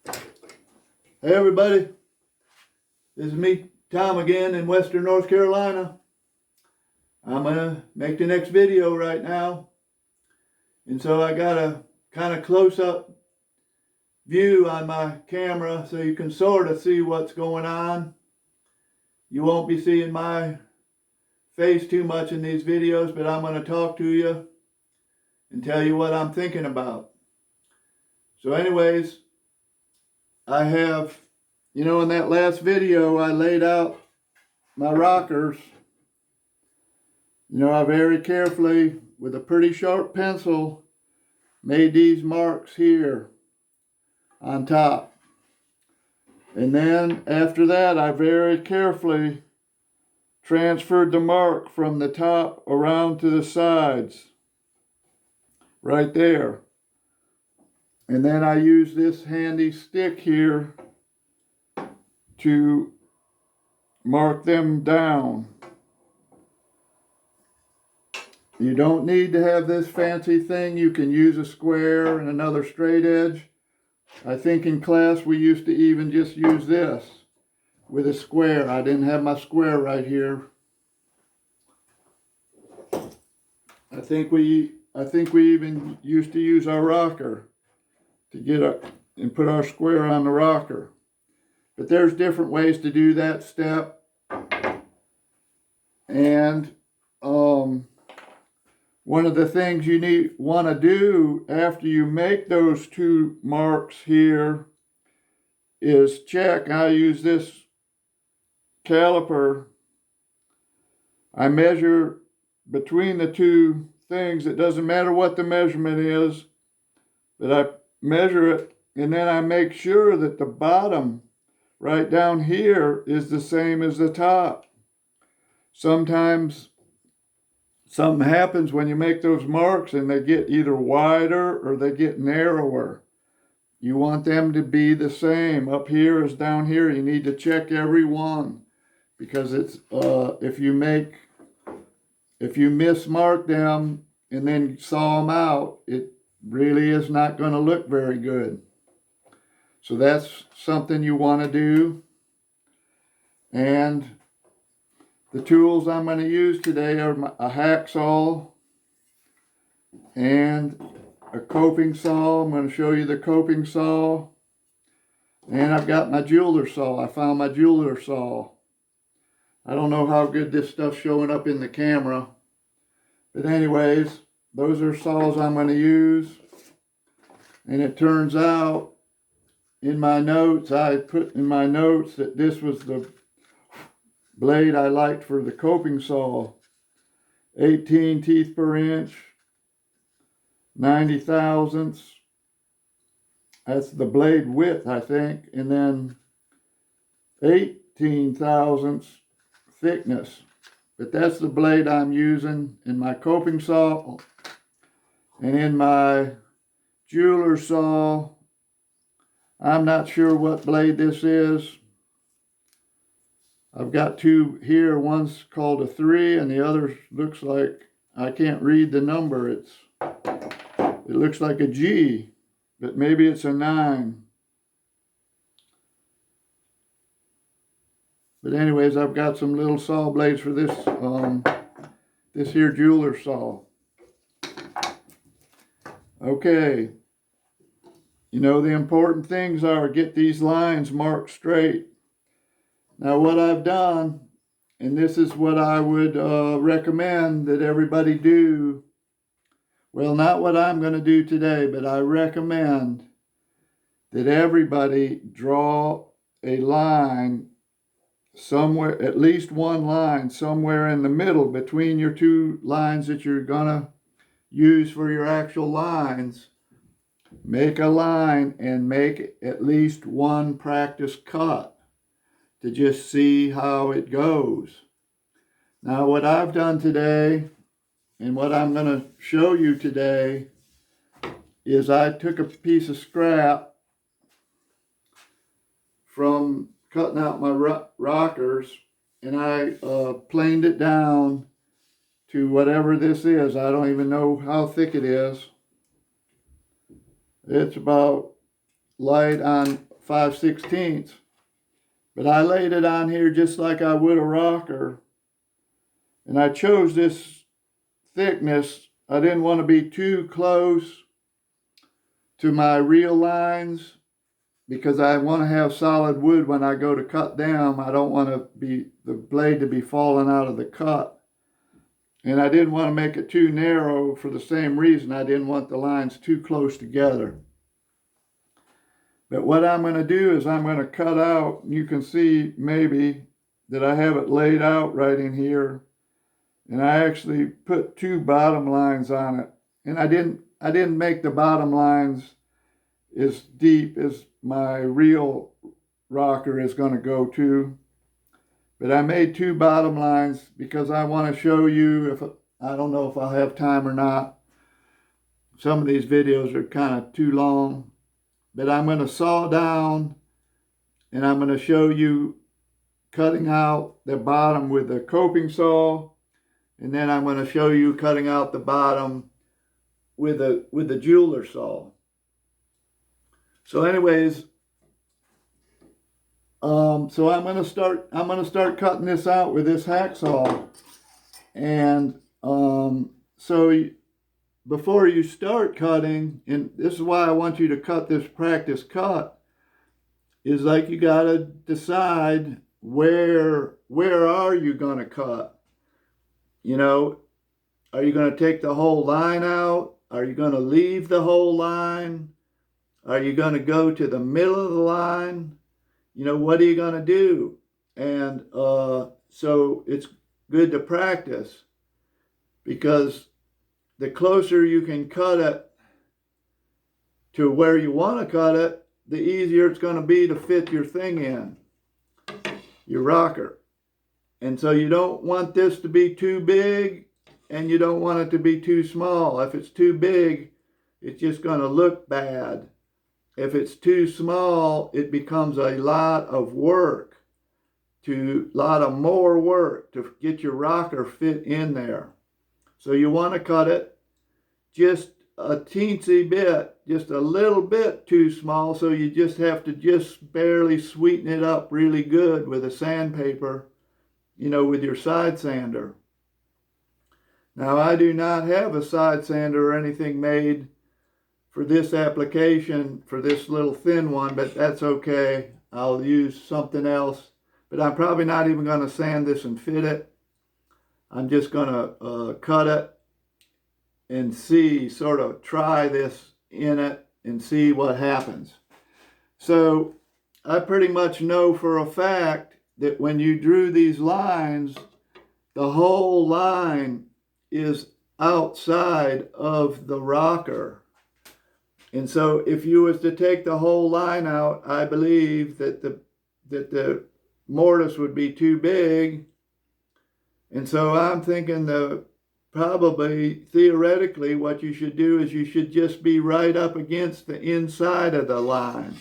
Hey everybody, this is me, Tom, again in Western North Carolina. I'm gonna make the next video right now. And so I got a kind of close-up view on my camera so you can sort of see what's going on. You won't be seeing my face too much in these videos, but I'm gonna talk to you and tell you what I'm thinking about. So anyways, I have, in that last video I laid out my rockers. I very carefully, with a pretty sharp pencil, made these marks here on top. And then after that, I very carefully transferred the mark from the top around to the sides, right there. And then I use this handy stick here to mark them down. You don't need to have this fancy thing. You can use a square and another straight edge. I think in class we used to even just use this with a square. I didn't have my square right here. I think we even used to use our rocker to get up and put our square on the rocker. But there's different ways to do that step. And one of the things you want to do after you make those two marks here is check. I use this caliper. I measure between the two things. It doesn't matter what the measurement is, but I measure it, and then I make sure that the bottom right down here is the same as the top. Sometimes something happens when you make those marks and they get either wider or they get narrower. You want them to be the same up here as down here. You need to check every one, because it's if you mismark them and then saw them out, it really is not going to look very good. So that's something you want to do. And the tools I'm going to use today are a hacksaw and a coping saw. I'm going to show you the coping saw. And I've got my jeweler saw. I found my jeweler saw. I don't know how good this stuff's showing up in the camera. But anyways, those are saws I'm going to use. And it turns out, in my notes, I put in my notes that this was the blade I liked for the coping saw. 18 teeth per inch, 90 thousandths. That's the blade width, I think. And then 18 thousandths thickness. But that's the blade I'm using in my coping saw. And in my jeweler saw, I'm not sure what blade this is. I've got two here. One's called a 3 and the other looks like, I can't read the number. It looks like a G, but maybe it's a 9. But anyways, I've got some little saw blades for this this here jeweler saw. Okay. The important things are get these lines marked straight. Now what I've done, and this is what I would recommend that everybody do. Well, not what I'm going to do today, but I recommend that everybody draw a line somewhere, at least one line somewhere in the middle between your two lines that you're going to use for your actual lines. Make a line and make at least one practice cut to just see how it goes. Now what I've done today and what I'm going to show you today is I took a piece of scrap from cutting out my rockers and I planed it down to whatever this is. I don't even know how thick it is. It's about light on 5/16. But I laid it on here just like I would a rocker. And I chose this thickness. I didn't want to be too close to my reel lines because I want to have solid wood when I go to cut down. I don't want the blade to be falling out of the cut. And I didn't want to make it too narrow for the same reason. I didn't want the lines too close together. But what I'm going to do is I'm going to cut out, you can see maybe that I have it laid out right in here. And I actually put 2 bottom lines on it. And I didn't make the bottom lines as deep as my real rocker is going to go to. But I made 2 bottom lines because I want to show you, I don't know if I'll have time or not. Some of these videos are kind of too long. But I'm going to saw down and I'm going to show you cutting out the bottom with the coping saw. And then I'm going to show you cutting out the bottom with the jeweler saw. So anyways, so I'm going to start cutting this out with this hacksaw. And so before you start cutting, and this is why I want you to cut this practice cut, is like you got to decide where are you going to cut? You know, are you going to take the whole line out? Are you going to leave the whole line? Are you going to go to the middle of the line? You know, what are you going to do? And so it's good to practice, because the closer you can cut it to where you want to cut it, the easier it's going to be to fit your thing in, your rocker. And so you don't want this to be too big and you don't want it to be too small. If it's too big, it's just going to look bad. If it's too small, it becomes a lot of work, more work to get your rocker fit in there. So you want to cut it just a teensy bit, just a little bit too small, so you just have to just barely sweeten it up really good with a sandpaper, you know, with your side sander. Now, I do not have a side sander or anything made for this application, for this little thin one, but that's okay. I'll use something else, but I'm probably not even going to sand this and fit it. I'm just going to cut it and see, sort of try this in it and see what happens. So I pretty much know for a fact that when you drew these lines, the whole line is outside of the rocker. And so if you was to take the whole line out, I believe that the mortise would be too big. And so I'm thinking probably theoretically what you should do is you should just be right up against the inside of the line.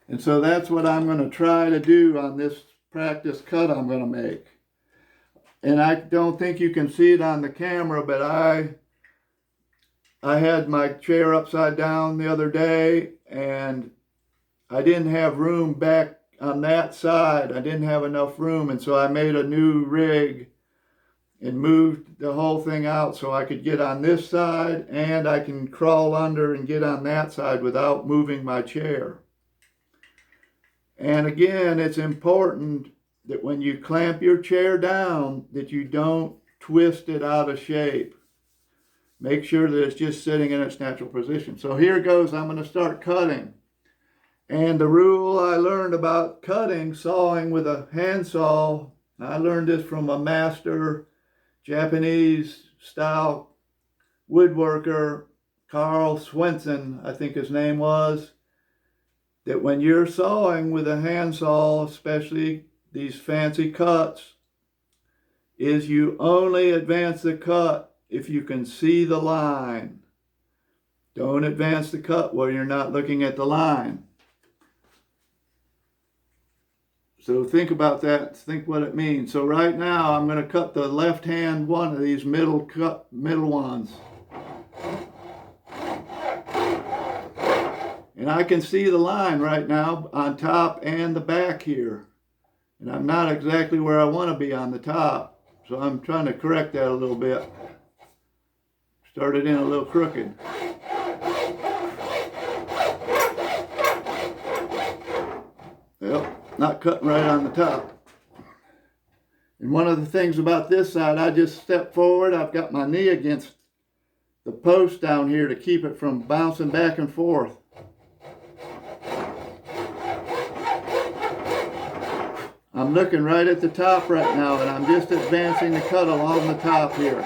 And so that's what I'm going to try to do on this practice cut I'm going to make. And I don't think you can see it on the camera, but I had my chair upside down the other day and I didn't have room back on that side. I didn't have enough room, and so I made a new rig and moved the whole thing out so I could get on this side and I can crawl under and get on that side without moving my chair. And again, it's important that when you clamp your chair down, that you don't twist it out of shape. Make sure that it's just sitting in its natural position. So here goes, I'm going to start cutting. And the rule I learned about cutting, sawing with a handsaw, I learned this from a master Japanese style woodworker, Carl Swenson, I think his name was, that when you're sawing with a handsaw, especially these fancy cuts, is you only advance the cut if you can see the line. Don't advance the cut where you're not looking at the line. So think about that, think what it means. So right now I'm going to cut the left hand one of these middle ones. And I can see the line right now on top and the back here. And I'm not exactly where I want to be on the top. So I'm trying to correct that a little bit. Started in a little crooked. Well, not cutting right on the top. And one of the things about this side, I just step forward. I've got my knee against the post down here to keep it from bouncing back and forth. I'm looking right at the top right now, and I'm just advancing the cut along the top here.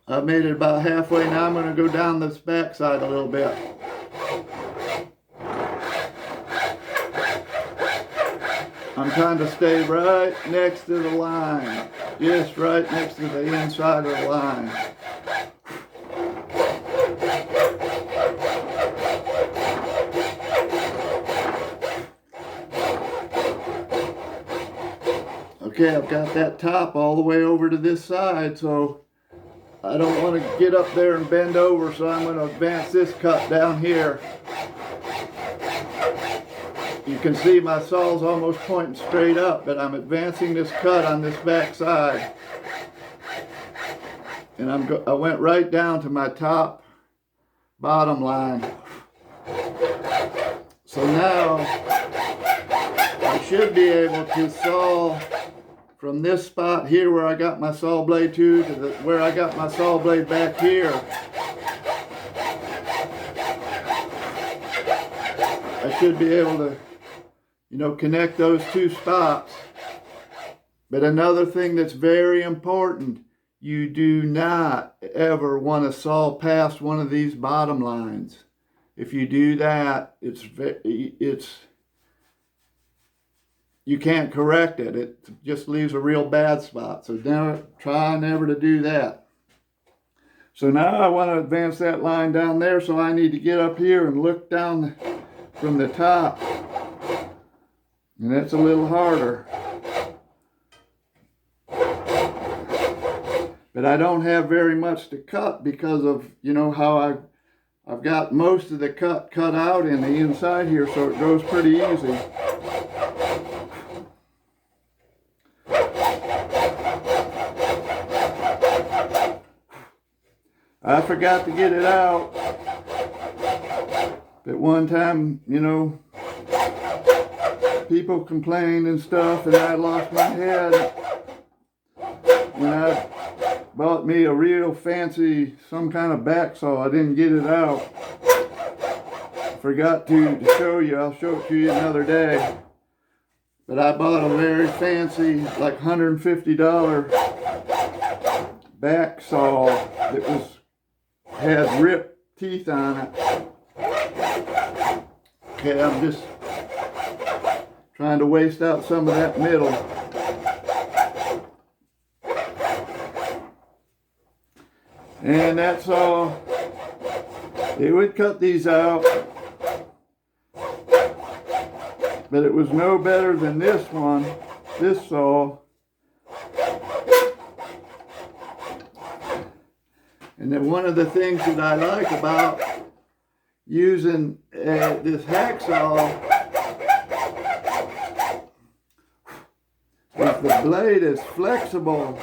I've made it about halfway. Now I'm going to go down this back side a little bit. I'm trying to stay right next to the line. Just right next to the inside of the line. Okay, I've got that top all the way over to this side, so I don't want to get up there and bend over, so I'm going to advance this cut down here. You can see my saw's almost pointing straight up, but I'm advancing this cut on this back side. And I went right down to my top bottom line. So now I should be able to saw from this spot here where I got my saw blade to where I got my saw blade back here. I should be able to, connect those two spots. But another thing that's very important, you do not ever want to saw past one of these bottom lines. If you do that, you can't correct it. It just leaves a real bad spot. So try never to do that. So now I want to advance that line down there, so I need to get up here and look down from the top. And that's a little harder. But I don't have very much to cut because of, how I've got most of the cut out in the inside here, so it goes pretty easy. I forgot to get it out. But one time, people complained and stuff, and I lost my head when I bought me a real fancy, some kind of back saw. I didn't get it out. Forgot to show you. I'll show it to you another day. But I bought a very fancy, like $150 back saw that had ripped teeth on it. Okay, I'm just trying to waste out some of that middle. And that's all. They would cut these out, but it was no better than this one, this saw. And then one of the things that I like about using this hacksaw is the blade is flexible.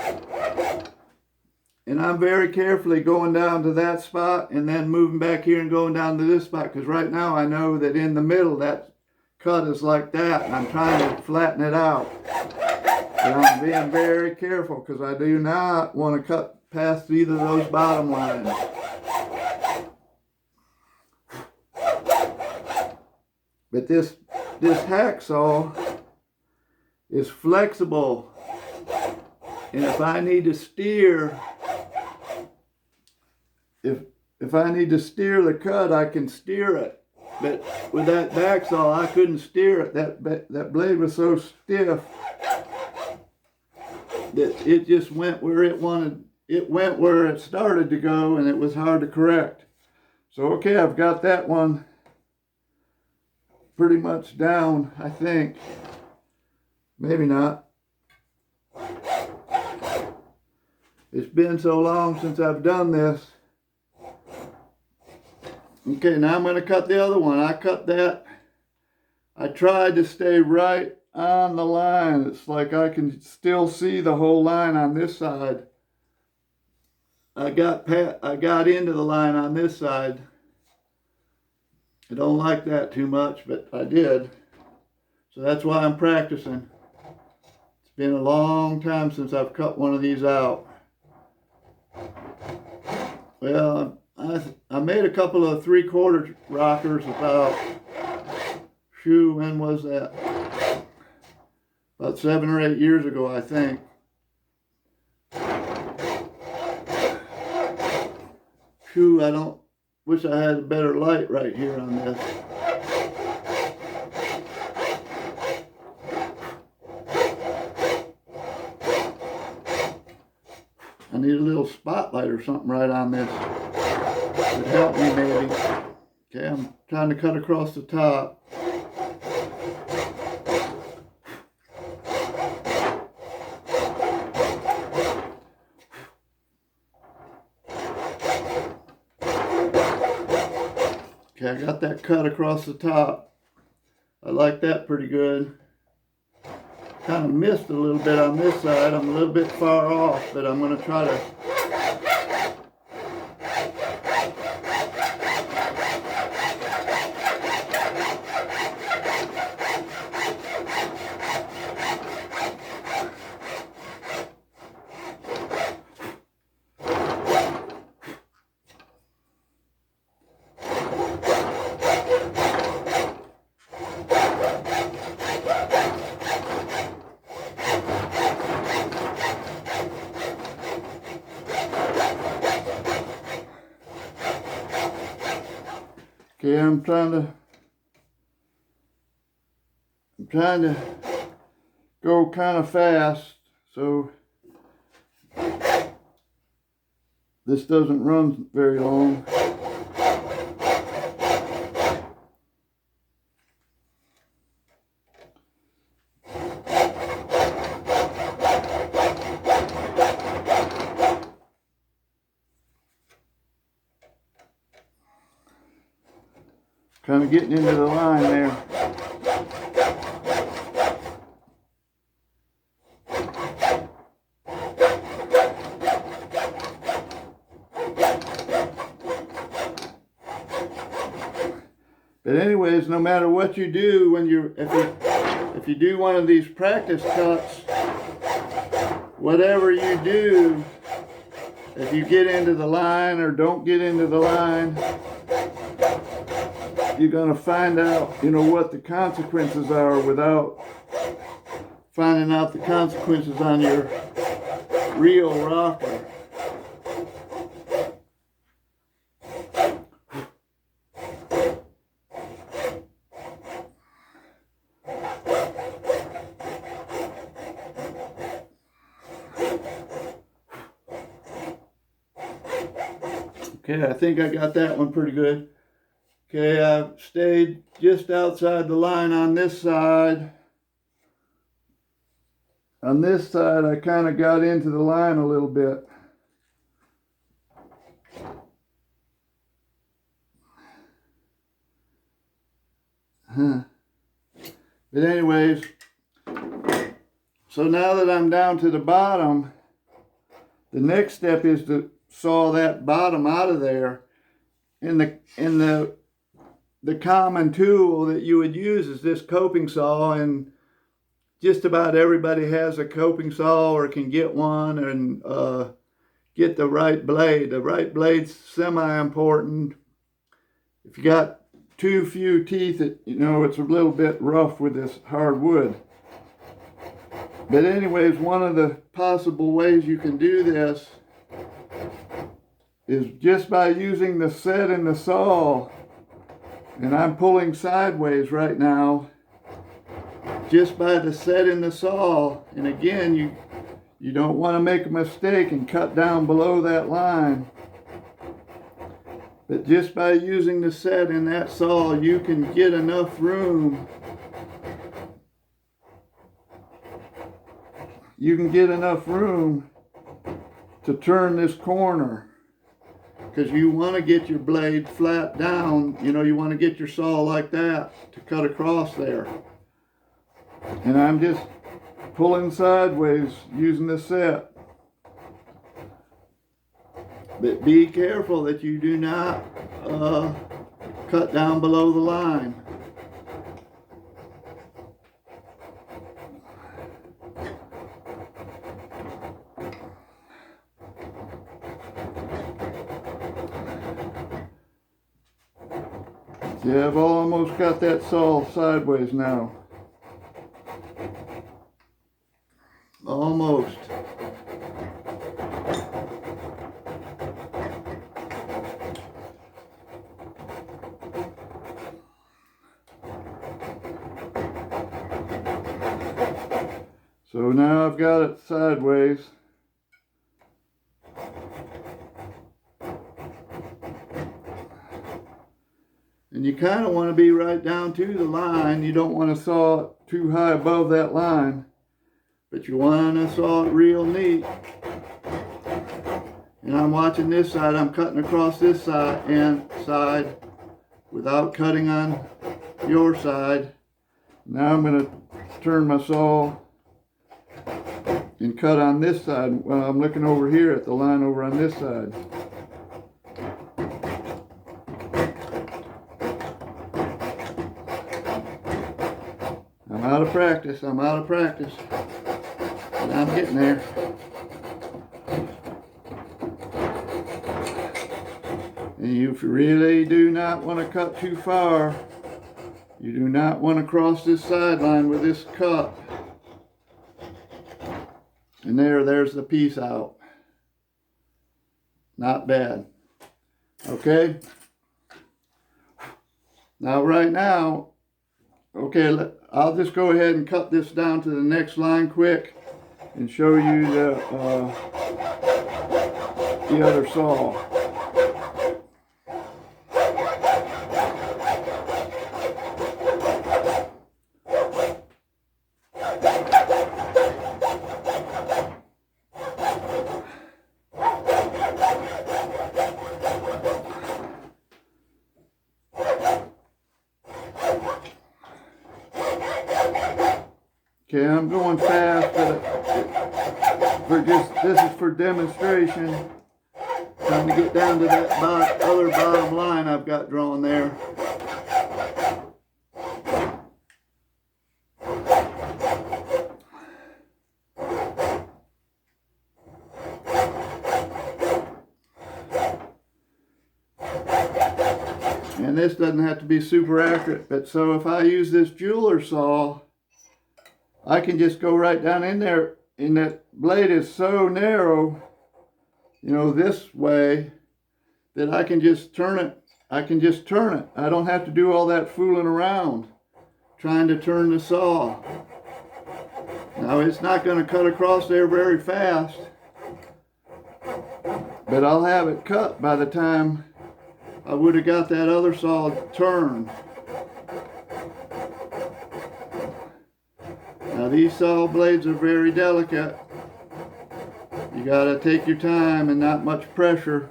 And I'm very carefully going down to that spot and then moving back here and going down to this spot, because right now I know that in the middle that cut is like that, and I'm trying to flatten it out. But I'm being very careful because I do not want to cut past either of those bottom lines. But this hacksaw is flexible, and if I need to steer, if I need to steer the cut, I can steer it. But with that back saw, I couldn't steer it. That blade was so stiff that it just went where it wanted. It went where it started to go, and it was hard to correct. So okay, I've got that one pretty much down, I think. Maybe not. It's been so long since I've done this. Okay, now I'm going to cut the other one. I cut that. I tried to stay right on the line. It's like I can still see the whole line on this side. I got into the line on this side. I don't like that too much, but I did. So that's why I'm practicing. It's been a long time since I've cut one of these out. Well, I made a couple of 3/4 rockers about, when was that? About 7 or 8 years ago, I think. I wish I had a better light right here on this. I need a little spotlight or something right on this. Would help me maybe. Okay, I'm trying to cut across the top. Okay, I got that cut across the top. I like that pretty good. Kind of missed a little bit on this side. I'm a little bit far off, but I'm going to try to. Okay, I'm trying to go kind of fast so this doesn't run very long. Kind of getting into the line there. But anyways, no matter what you do when if you do one of these practice cuts, whatever you do, if you get into the line or don't get into the line, you're going to find out, what the consequences are without finding out the consequences on your real rocker. Okay, I think I got that one pretty good. Okay, I stayed just outside the line on this side. On this side, I kind of got into the line a little bit. But anyways, so now that I'm down to the bottom, the next step is to saw that bottom out of there. And the common tool that you would use is this coping saw, and just about everybody has a coping saw or can get one and get the right blade. The right blade's semi-important. If you got too few teeth, it's a little bit rough with this hard wood. But anyways, one of the possible ways you can do this is just by using the set in the saw. And I'm pulling sideways right now, just by the set in the saw. And again, you don't want to make a mistake and cut down below that line. But just by using the set in that saw, you can get enough room. You can get enough room to turn this corner. because you want to get your blade flat down. You know, you want to get your saw like that to cut across there. And I'm just pulling sideways using the set. But be careful that you do not cut down below the line. Yeah, I've almost got that saw sideways now. Almost. So now I've got it sideways. And you kind of want to be right down to the line. You don't want to saw it too high above that line, but you want to saw it real neat. And I'm watching this side. I'm cutting across this side without cutting on your side. Now I'm going to turn my saw and cut on this side. Well, I'm looking over here at the line over on this side. I'm out of practice. I'm out of practice. And I'm getting there. And you really do not want to cut too far. You do not want to cross this sideline with this cut. And there's the piece out. Not bad. Okay. Now right now, okay, I'll just go ahead and cut this down to the next line quick and show you the other saw. Okay, I'm going fast, but this is for demonstration. Trying to get down to that other bottom line I've got drawn there. And this doesn't have to be super accurate, but so if I use this jeweler saw, I can just go right down in there, and that blade is so narrow, you know, this way, that I can just turn it. I can just turn it. I don't have to do all that fooling around trying to turn the saw. Now, it's not going to cut across there very fast, but I'll have it cut by the time I would have got that other saw turned. Now these saw blades are very delicate. You gotta take your time and not much pressure.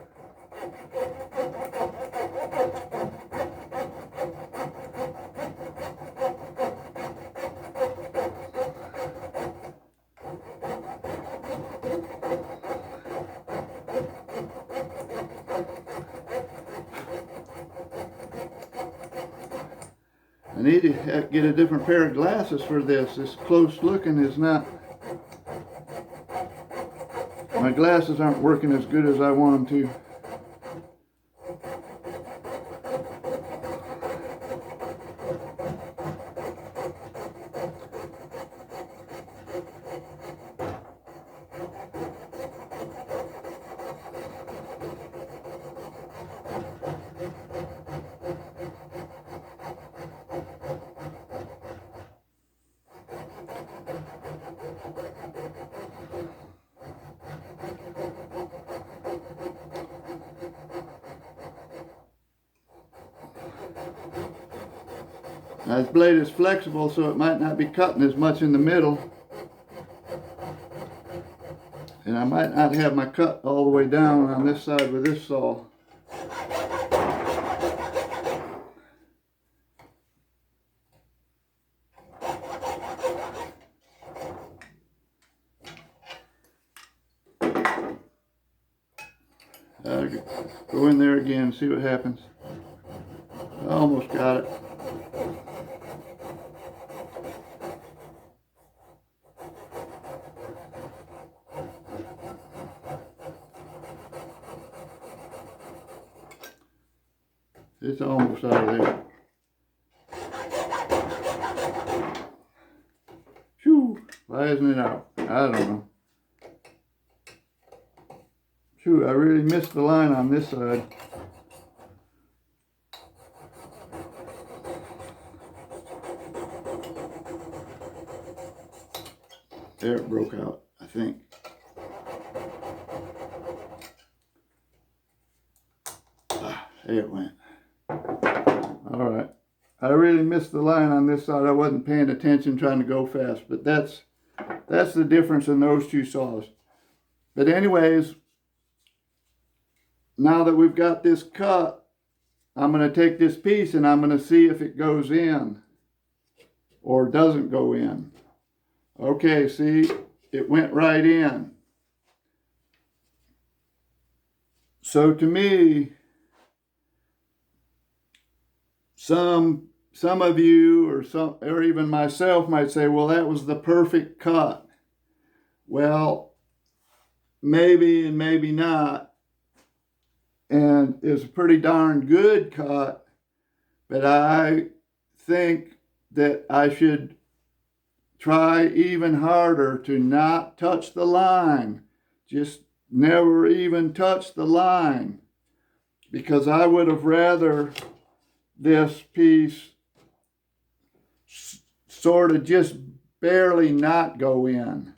I need to get a different pair of glasses for this. This close looking is not, my glasses aren't working as good as I want them to. Now this blade is flexible, so it might not be cutting as much in the middle. And I might not have my cut all the way down on this side with this saw. Go in there again, see what happens. I almost got it. It's almost out of there. Phew, why isn't it out? I don't know. Phew, I really missed the line on this side. There it broke out, I think. There it went. All right. I really missed the line on this side. I wasn't paying attention, trying to go fast. But that's the difference in those two saws. But anyways, now that we've got this cut, I'm going to take this piece and I'm going to see if it goes in or doesn't go in. Okay, see, it went right in. So to me, some of you or even myself might say, well, that was the perfect cut. Well, maybe and maybe not. And it's a pretty darn good cut, but I think that I should try even harder to not touch the line. Just never even touch the line, because I would have rather this piece sort of just barely not go in,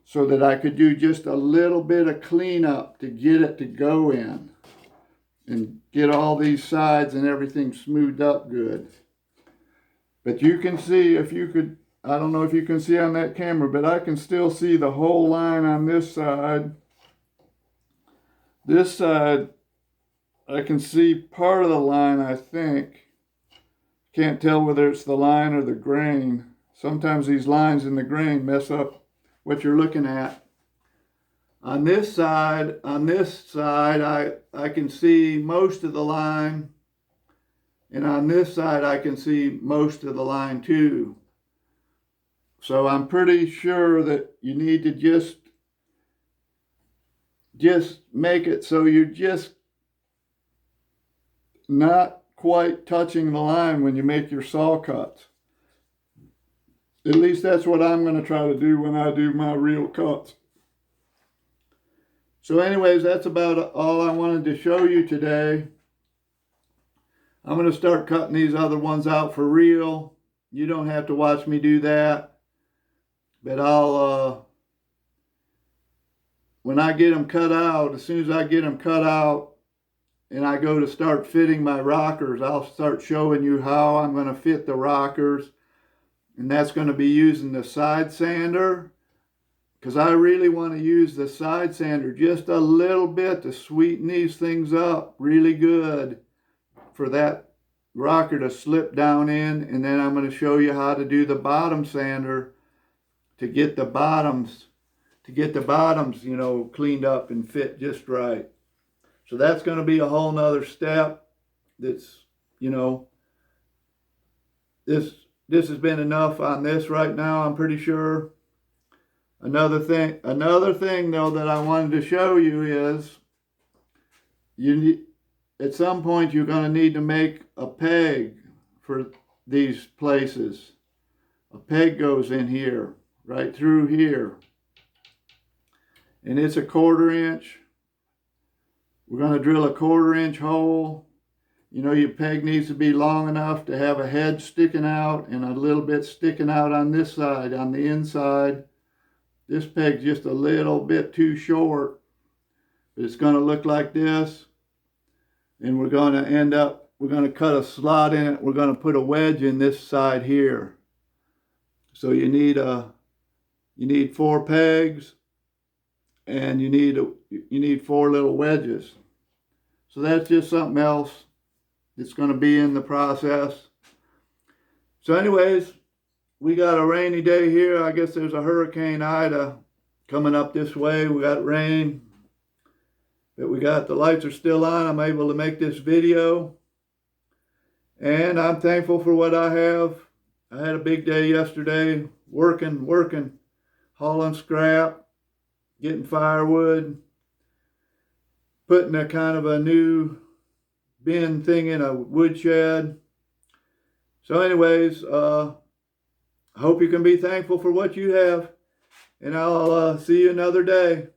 so that I could do just a little bit of cleanup to get it to go in and get all these sides and everything smoothed up good. But you can see, if you could, I don't know if you can see on that camera, but I can still see the whole line on this side. This side, I can see part of the line, I think. Can't tell whether it's the line or the grain. Sometimes these lines in the grain mess up what you're looking at. On this side, I can see most of the line. And on this side, I can see most of the line too. So I'm pretty sure that you need to just make it so you're just not quite touching the line when you make your saw cuts. At least that's what I'm going to try to do when I do my real cuts. So anyways, that's about all I wanted to show you today. I'm going to start cutting these other ones out for real. You don't have to watch me do that. But I'll, when I get them cut out, as soon as I get them cut out and I go to start fitting my rockers, I'll start showing you how I'm going to fit the rockers. And that's going to be using the side sander, because I really want to use the side sander just a little bit to sweeten these things up really good for that rocker to slip down in. And then I'm going to show you how to do the bottom sander to get the bottoms, you know, cleaned up and fit just right. So that's going to be a whole nother step. That's, you know, this has been enough on this right now, I'm pretty sure. Another thing though that I wanted to show you is at some point you're going to need to make a peg for these places. A peg goes in here, right through here. And it's a 1/4 inch. We're going to drill a 1/4 inch hole. You know, your peg needs to be long enough to have a head sticking out and a little bit sticking out on this side, on the inside. This peg's just a little bit too short. But it's going to look like this. And we're going to cut a slot in it. We're going to put a wedge in this side here. So you need 4 pegs, and you need 4 little wedges. So that's just something else that's going to be in the process. So anyways, we got a rainy day here. I guess there's a Hurricane Ida coming up this way. We got rain. But the lights are still on. I'm able to make this video. And I'm thankful for what I have. I had a big day yesterday, working, hauling scrap, getting firewood, putting a kind of a new bin thing in a woodshed. So anyways, I hope you can be thankful for what you have. And I'll see you another day.